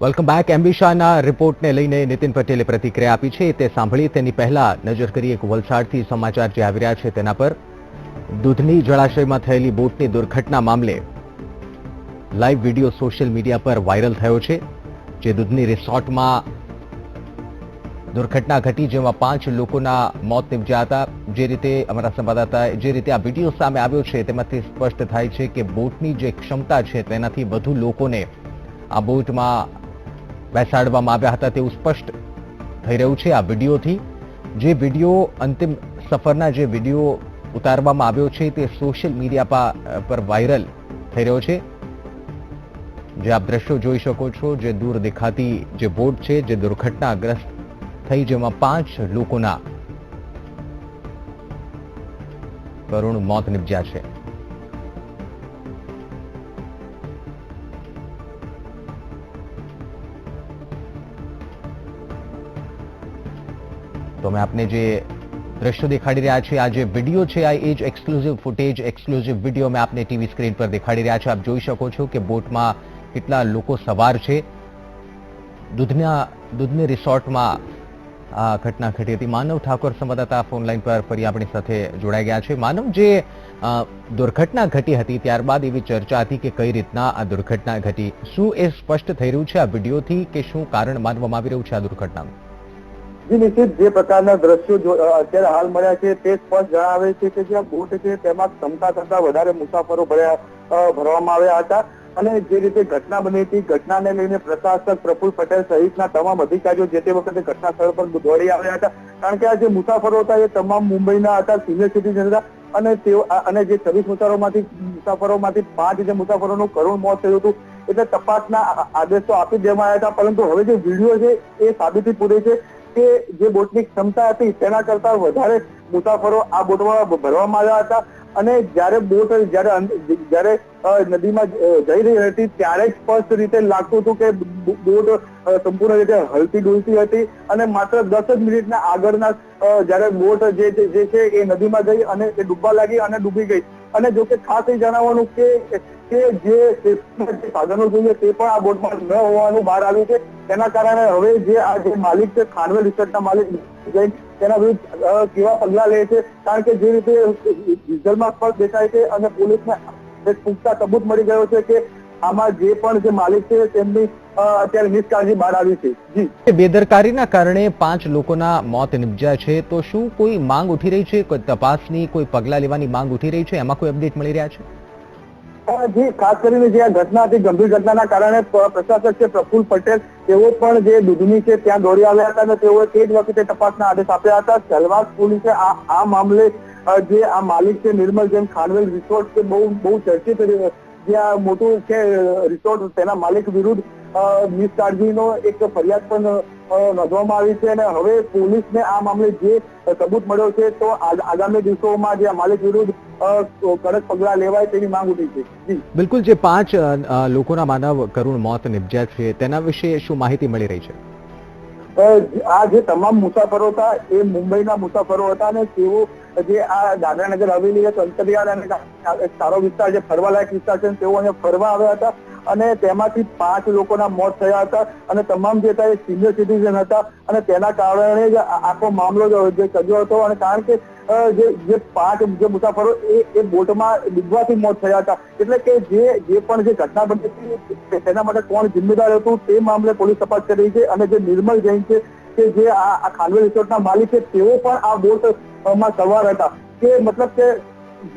Welcome back. એમ્બિશાના રિપોર્ટને લઈને નીતિન પટેલે પ્રતિક્રિયા આપી છે. તે સાંભળી તેની પહેલા નજર કરીએ એક વલસાડથી સમાચાર જે આવી રહ્યા છે તેના પર. દૂધની જળાશયમાં થયેલી બોટની દુર્ઘટના મામલે લાઈવ વિડીયો સોશિયલ મીડિયા પર વાયરલ થયો છે. જે દૂધની રિસોર્ટમાં દુર્ઘટના ઘટી જેમાં 5 લોકોના મોત નિપજ્યા હતા. જે રીતે અમારા સંવાદદાતાએ જે રીતે આ વિડીયો સામે આવ્યો છે તેમાંથી સ્પષ્ટ થાય છે કે બોટની જે ક્ષમતા છે તેનાથી વધુ લોકોને આ બોટમાં બેસાડવામાં આવ્યા હતા તેવું સ્પષ્ટ થઈ રહ્યું છે આ વિડીયોથી. જે વિડીયો અંતિમ સફરના જે વિડીયો ઉતારવામાં આવ્યો છે તે સોશિયલ મીડિયા પર વાયરલ થઈ રહ્યો છે. જે આપ દ્રશ્યો જોઈ શકો છો, જે દૂર દેખાતી જે બોટ છે જે દુર્ઘટનાગ્રસ્ત થઈ જેમાં 5 લોકોના કરુણ મોત નિપજ્યા છે. તો અમે આપને જે દ્રશ્યો દેખાડી રહ્યા છે, આ જે વિડીયો છે આ એ જ એક્સક્લુઝિવ ફૂટેજ, એક્સક્લુઝિવ વિડીયો અમે આપને ટીવી સ્ક્રીન પર દેખાડી રહ્યા છે. આપ જોઈ શકો છો કે બોટમાં કેટલા લોકો સવાર છે. દૂધની રિસોર્ટમાં આ ઘટના ઘટી હતી. માનવ ઠાકોર સંવાદદાતા ફોનલાઈન પર ફરી આપણી સાથે જોડાઈ ગયા છે. માનવ, જે દુર્ઘટના ઘટી હતી ત્યારબાદ એવી ચર્ચા હતી કે કઈ રીતના આ દુર્ઘટના ઘટી, શું એ સ્પષ્ટ થઈ રહ્યું છે આ વિડીયોથી કે શું કારણ માનવામાં આવી રહ્યું છે આ દુર્ઘટનાનું? નિશ્ચિત જે પ્રકારના દ્રશ્યો અત્યારે હાલ મળ્યા છે તે સ્પષ્ટ જણાવે છે કે જે બોટ છે તેમાં ક્ષમતા કરતા વધારે મુસાફરો ભરવામાં આવ્યા હતા. અને જે રીતે ઘટના બની હતી, ઘટનાને લઈને પ્રશાસક પ્રફુલ્લ પટેલ સહિતના તમામ અધિકારીઓ જે તે વખતે ઘટના સ્થળ પર દોડી આવ્યા હતા. કારણ કે આ જે મુસાફરો હતા એ તમામ મુંબઈના હતા, સિનિયર સિટીઝન હતા. અને તેઓ અને જે 26 મુસાફરોમાંથી 5 જે મુસાફરોનું કરુણ મોત થયું હતું. એટલે તપાસના આદેશો આપી દેવામાં આવ્યા હતા. પરંતુ હવે જે વિડીયો છે એ સાબિતી પૂરે છે કે જે બોટની ક્ષમતા હતી તેના કરતા વધારે મુસાફરો આ બોટમાં ભરવામાં આવ્યા હતા. અને જ્યારે બોટ જ્યારે નદીમાં જઈ રહી હતી ત્યારે જ સ્પષ્ટ રીતે લાગતું હતું કે બોટ સંપૂર્ણ રીતે હલતી ડુલતી હતી. અને માત્ર 10 જ મિનિટના આગળના જ્યારે બોટ જે છે એ નદીમાં ગઈ અને એ ડૂબવા લાગી અને ડૂબી ગઈ. અને જો કે ખાસ એ જણાવવાનું કે જે સાધનો જોઈએ તે પણ આ બોટમાં ન હોવાનું બહાર આવ્યું છે. તેના કારણે હવે જે માલિક છે, ખાનવેલ રિસોર્ટના માલિક તેના વિરુદ્ધ કેવા પગલા લે છે. કારણ કે જે રીતે ડીઝલમાં સ્પષ્ટ દેખાય છે અને પોલીસને પુખ્તા સબૂત મળી ગયો છે કે આમાં જે પણ જે માલિક છે તેમની અત્યારે નિષ્કાળજી બહાર આવી છે. જી, બેદરકારીના કારણે 5 લોકોના મોત નિપજ્યા છે. તો શું કોઈ માંગ ઉઠી રહી છે, કોઈ તપાસની કોઈ પગલા લેવાની માંગ ઉઠી રહી છે? એમાં કોઈ અપડેટ મળી રહ્યા છે? જી, ખાસ કરીને જે આ ઘટના હતી, ગંભીર ઘટનાના કારણે પ્રશાસક છે પ્રફુલ્લ પટેલ તેઓ પણ જે દૂધની છે ત્યાં દોડી આવ્યા હતા અને તેઓએ તે જ વખતે તપાસના આદેશ આપ્યા હતા. સેલવાસ પોલીસે આ મામલે જે આ માલિક છે નિર્મલ જૈન ખાનવેલ રિસોર્ટ છે બહુ ચર્ચિત જે આ મોટું છે રિસોર્ટ, તેના માલિક વિરુદ્ધ નિષ્કાળજીનો એક ફરિયાદ પણ નોંધવામાં આવી છે. અને હવે પોલીસને આ મામલે જે સબૂત મળ્યો છે તો આગામી દિવસોમાં જે આ માલિક વિરુદ્ધ કડક પગલા લેવાય તેની માંગ ઉઠી છે. બિલકુલ. જે 5 લોકોના માનવ કરુણ મોત નિપજ્યા છે તેના વિશે શું માહિતી મળી રહી છે? આ જે તમામ મુસાફરો હતા એ મુંબઈના મુસાફરો હતા અને તેઓ જે આ દાદરાનગર હવેલી એક અંતરિયાળ અને સારો વિસ્તાર, જે ફરવાલાયક વિસ્તાર છે, તેઓ અહીંયા ફરવા આવ્યા હતા. અને તેમાંથી 5 લોકોના મોત થયા હતા અને તમામ જે હતા એ સિનિયર સિટીઝન હતા. અને તેના કારણે જ આખો મામલો જે સર્જાયો હતો. અને કારણ કે જે 5 જે મુસાફરો એ બોટમાં ડૂબવાથી મોત થયા હતા. એટલે કે જે પણ જે ઘટના બની હતી તેના માટે કોણ જિમ્મેદાર હતું તે મામલે પોલીસ તપાસ કરી રહી છે. અને જે નિર્મલ જૈન છે કે જે આ ખાનવેલ રિસોર્ટના માલિક છે તેઓ પણ આ બોટમાં સવાર હતા. કે મતલબ કે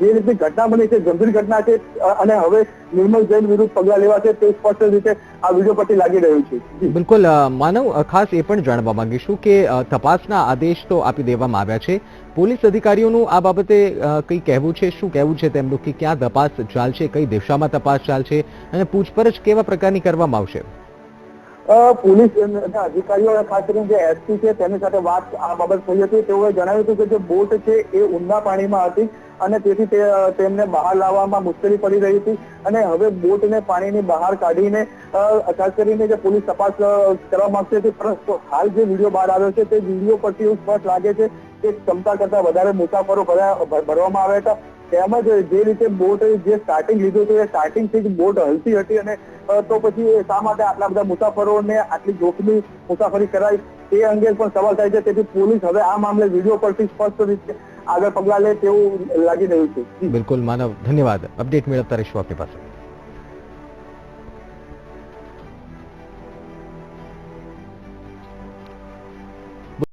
જે રીતે ઘટના બની છે ગંભીર ઘટના છે અને હવે નિર્મલ જૈન વિરુદ્ધ પગલા લેવા છે તે સ્પષ્ટ રીતે આ વિડીયો પરથી લાગી રહ્યું છે. બિલકુલ. માનવ, ખાસ એ પણ જાણવા માંગીશું કે તપાસના આદેશ તો આપી દેવામાં આવ્યા છે. પોલીસ અધિકારીઓનું આ બાબતે કઈ કહેવું છે? શું કહેવું છે તેમનું કે ક્યાં તપાસ ચાલશે, કઈ દિશામાં તપાસ ચાલશે અને પૂછપરછ કેવા પ્રકારની કરવામાં આવશે? પોલીસ અધિકારીઓ ખાસ કરીને જે એસપી છે તેની સાથે વાત આ બાબત થઈ હતી. તેઓએ જણાવ્યું હતું કે જે બોટ છે એ ઊંડા પાણીમાં હતી અને તેથી તેમને બહાર લાવવામાં મુશ્કેલી પડી રહી હતી. અને હવે બોટને પાણીની બહાર કાઢીને ખાસ કરીને જે પોલીસ તપાસ કરવા માંગતી હતી. પરંતુ હાલ જે વિડીયો બહાર આવ્યો છે તે વિડીયો પરથી એવું સ્પષ્ટ લાગે છે કે ક્ષમતા કરતા વધારે મુસાફરો ભરવામાં આવ્યા હતા. તેમજ જે રીતે બોટ જે સ્ટાર્ટિંગ લીધું હતું એ સ્ટાર્ટિંગથી જ બોટ હલતી હતી અને તો પછી શા માટે આટલા બધા મુસાફરોને આટલી જોખમી મુસાફરી કરાઈ તે અંગે પણ સવાલ થાય છે. તેથી પોલીસ હવે આ મામલે વિડીયો પરથી સ્પષ્ટ રીતે આગળ પગલાં લે તેવું લાગી રહ્યું છે. બિલકુલ માનવ, ધન્યવાદ. અપડેટ મેળવતા રહીશું આપની પાસે.